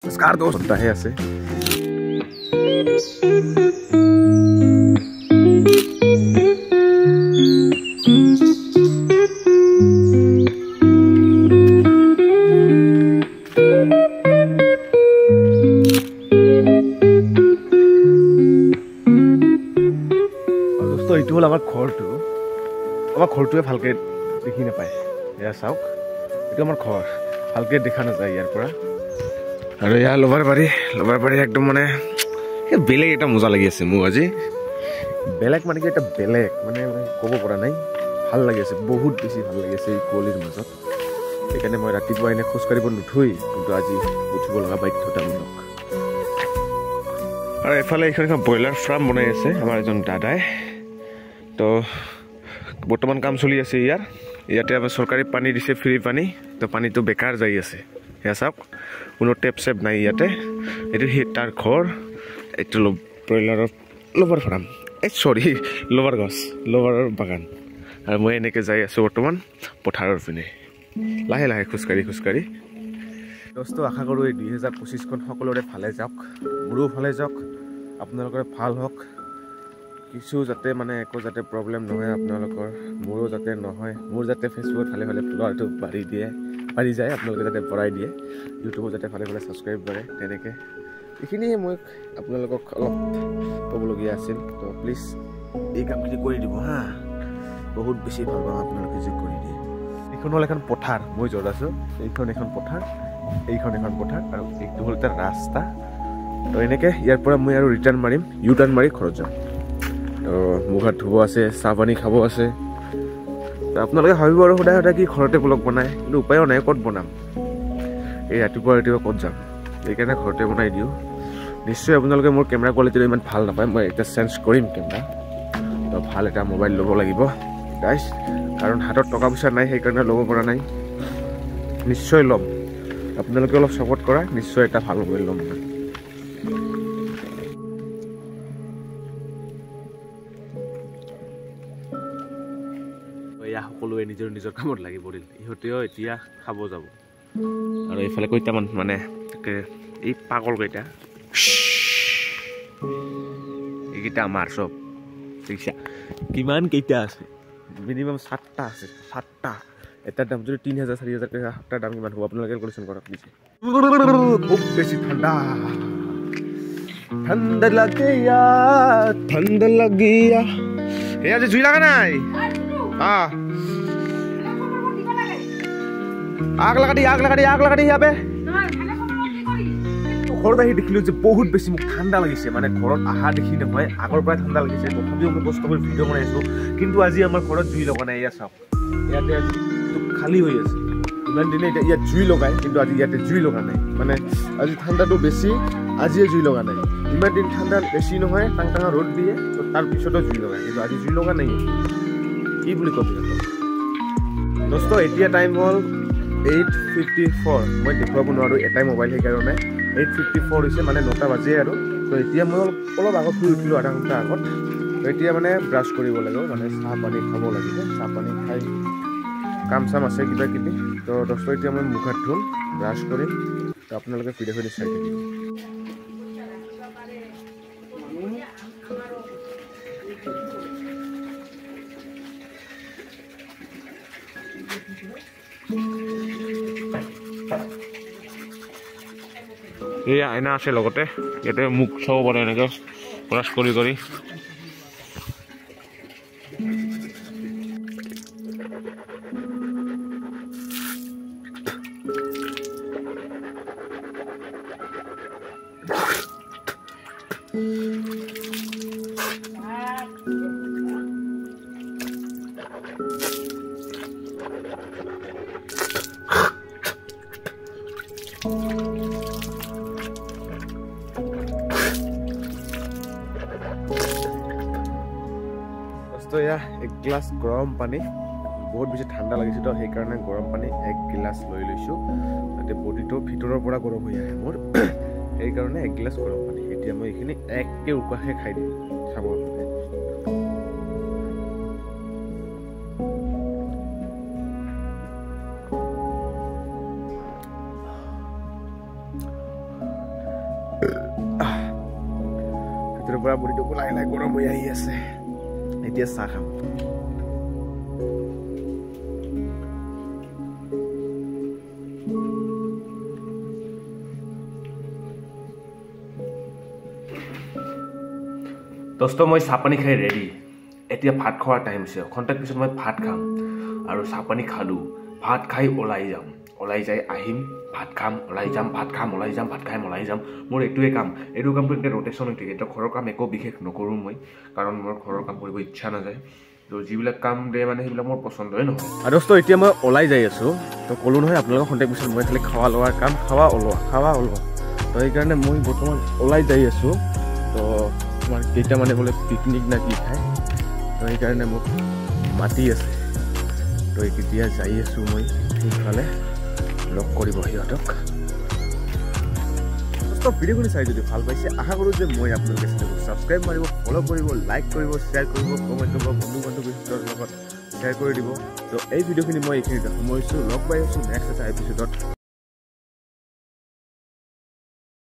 नमस्कार दोस्त है আছে दोस्तों এইটো হল আমাৰ ঘৰটোৱে ভালকে দেখি নাপায় এয়া চাওক এইটো আমাৰ ঘৰ ভালকে দেখা নাযায় ইয়াৰ পৰা আৰু ইয়া লবাৰ বাৰী একদম মানে বেলেগ এটা মজা লাগি আছে মোক আজি বেলেগ মানে কি এটা বেলেগ মানে ক'ব পৰা নাই ভাল লাগি আছে বহুত বেছি ভাল লাগি আছে এই কুঁৱলীৰ মাজত সেইকাৰণে মই ৰাতিপুৱা এনে খোজ কাঢ়িব নুঠোই কিন্তু আজি উঠিব লগা বাধ্যতামূলক আৰু এফালে এখন ব্ৰইলাৰ ফাৰ্ম বনাই আছে আমাৰ এজন দাদাই তো বৰ্তমান কাম চলি আছে ইয়াতে আমাৰ চৰকাৰী পানী দিছে ফ্ৰী পানী তো পানীটো বেকাৰ যাই আছে এয়া চাওক কোনো টেপ চেপ নাই ইয়াতে এইটো তাৰ ঘৰ এইটো ব্ৰইলাৰৰ লবাৰ ফাৰ্ম লবাৰ গছ লবাৰৰ বাগান আৰু মই এনেকৈ যাই আছোঁ বৰ্তমান পথাৰৰ পিনে লাহে লাহে খোজকাঢ়ি দোস্ত আশা কৰোঁ এই 2025খন সকলোৰে ভালে যাওক মোৰো ভালে যাওক আপোনালোকৰ ভাল হওক কিছু যাতে মানে একো যাতে প্ৰব্লেম নহয় আপোনালোকৰ মোৰো যাতে নহয় মোৰ যাতে ফেচবুকত ভালে ফলোৱাৰটো বাঢ়ি যায় আপোনালোকে যাতে বঢ়াই দিয়ে ইউটিউবত যাতে ভালে ছাবস্ক্ৰাইব কৰে তেনেকৈ এইখিনিয়ে মই আপোনালোকক অলপ ক'বলগীয়া আছিল তো প্লিজ এই কামখিনি কৰি দিব হা বহুত বেছি ভাল পাওঁ আপোনালোকে যে কৰি দিয়ে এইখন হ'ল এখন পথাৰ মই য'ত আছোঁ এইখন এখন পথাৰ আৰু এইটো হ'ল এটা ৰাস্তা তো এনেকৈ ইয়াৰ পৰা মই আৰু ৰিটাৰ্ণ মাৰিম ইউ টাৰ্ণ মাৰি ঘৰত যাম তো মুখ হাত ধুব আছে চাহ পানী খাব আছে তো আপোনালোকে ভাবিব আৰু সদায় কি ঘৰতে ব্লগ বনায় কিন্তু উপায়ো নাই ক'ত বনাম এই ৰাতিপুৱা ক'ত যাম সেইকাৰণে ঘৰতে বনাই দিওঁ নিশ্চয় আপোনালোকে মোৰ কেমেৰা কোৱালিটিটো ইমান ভাল নাপায় মই এটা চেঞ্জ কৰিম কেমেৰা তো ভাল এটা মোবাইল ল'ব লাগিব গাইজ কাৰণ হাতত টকা পইচা নাই সেইকাৰণে ল'ব পৰা নাই নিশ্চয় ল'ম আপোনালোকে অলপ ছাপোৰ্ট কৰা নিশ্চয় এটা ভাল মোবাইল ল'ম মই সকলোৱে নিজৰ কামত লাগি পৰিল ইহঁতেও এতিয়া খাব যাব আৰু এইফালে কেইটামান মানে এই পাগল কেইটা এইকেইটা আমাৰ চব দেখিছা কিমান কেইটা আছে মিনিমাম 7টা আছে 7টা এটাৰ দাম যদি 3000 4000 টকা সাতটাৰ দাম কিমান হ'ব আপোনালোকে কেলকুলেশ্যন কৰক নিজে খুব বেছি ঠাণ্ডা লাগিয়া এই আজি জুই লগা নাই आग लगा दी यहाँ पे ঘৰত আহি দেখিলো যে বহুত বেছি মোক ঠাণ্ডা লাগিছে মানে ঘৰত আহা দেখি নহয় আগৰ পৰা ঠাণ্ডা লাগিছে তথাপিও মই কষ্ট কৰি ভিডিঅ' বনাই আছো কিন্তু আজি আমাৰ ঘৰত জুই লগা নাই এয়া চাওক ইয়াতে আজি খালী হৈ আছে ইমান দিনে এতিয়া ইয়াত জুই লগায় কিন্তু আজি ইয়াতে জুই লগা নাই মানে আজি ঠাণ্ডাটো বেছি আজিয়ে জুই লগা নাই ইমান দিন ঠাণ্ডা বেছি নহয় টাং ৰ'দ দিয়ে তাৰপিছতো জুই লগায় কিন্তু আজি জুই লগা নাই কি বুলি ক'ব দোস্ত এতিয়া টাইম হ'ল 8:54 মই দেখুৱাব নোৱাৰোঁ এটাই মোবাইল সেইকাৰণে 8:54 হৈছে মানে 9টা বাজে আৰু তো এতিয়া মই অলপ আগত শুই উঠিলোঁ আধা ঘণ্টা আগত তো এতিয়া মানে ব্ৰাছ কৰিব লাগিব মানে চাহ পানী খাব লাগিব চাহ পানী খাই কাম চাম আছে কিবা কিবি তো দোস্ত এতিয়া মই মুখ হাত ধুম ব্ৰাছ কৰিম তো আপোনালোকে ভিডিঅ'খিনি চাই থাকিব এই আইনা আছে লগতে ইয়াতে মুখ চাব পাৰে এনেকৈ ব্ৰাছ কৰি তো এয়া এক গ্লাছ গৰম পানী বহুত বেছি ঠাণ্ডা লাগিছে তো সেইকাৰণে গৰম পানী এক গিলাচ লৈ লৈছোঁ যাতে বডিটো ভিতৰৰ পৰা গৰম হৈ আহে মোৰ সেইকাৰণে এক গিলাচ গৰম পানী এতিয়া মই এইখিনি একে উকাহে খাই দিম খাব ভিতৰৰ পৰা বডিটো লাহে লাহে গৰম হৈ আহি আছে এতিয়া চাহ খাম দোস্ত মই চাহ পানী খাই ৰেডি এতিয়া ভাত খোৱাৰ টাইম হৈছে ঘণ্টাৰ পিছত মই ভাত খাম আৰু চাহ পানী খালোঁ ভাত খাই ওলাই যাম ওলাই যাই আহিম ভাত খাম ওলাই যাম ভাত খাম ওলাই যাম ভাত খাম ওলাই যাম মোৰ এইটোৱে কাম এইটো কামটো এতিয়া ৰোটেশ্যন হৈ থাকে এতিয়া ঘৰৰ কাম একো বিশেষ নকৰোঁ মই কাৰণ মোৰ ঘৰৰ কাম কৰিব ইচ্ছা নাযায় তো যিবিলাক কাম দিয়ে মানে সেইবিলাক মোৰ পচন্দই নহয় আৰু দোস্ত এতিয়া মই ওলাই যাই আছোঁ তো ক'লোঁ নহয় আপোনালোকৰ ঘণ্টাৰ পিছত মই খালি খাৱা লোৱাৰ কাম খাৱা ওলোৱা তো সেইকাৰণে মই বৰ্তমান ওলাই যাই আছোঁ তো তোমাৰ কেইটামানে বোলে পিকনিক না কি খায় তো সেইকাৰণে মোক মাতি আছে তো এতিয়া যাই আছোঁ মই সেইফালে লগ কৰিব সিহঁতক ভিডিঅ'খিনি চাই যদি ভাল পাইছে আশা কৰোঁ যে মই আপোনালোকে চেনেলটো ছাবস্ক্ৰাইব মাৰিব ফ'ল' কৰিব লাইক কৰিব শ্বেয়াৰ কৰিব কমেণ্ট কৰিব বন্ধু বান্ধৱীৰ লগত শ্বেয়াৰ কৰি দিব তো এই ভিডিঅ'খিনি মই এইখিনিতে সামৰিছোঁ লগ পাই আছোঁ নেক্সট এটা এপিছ'ডত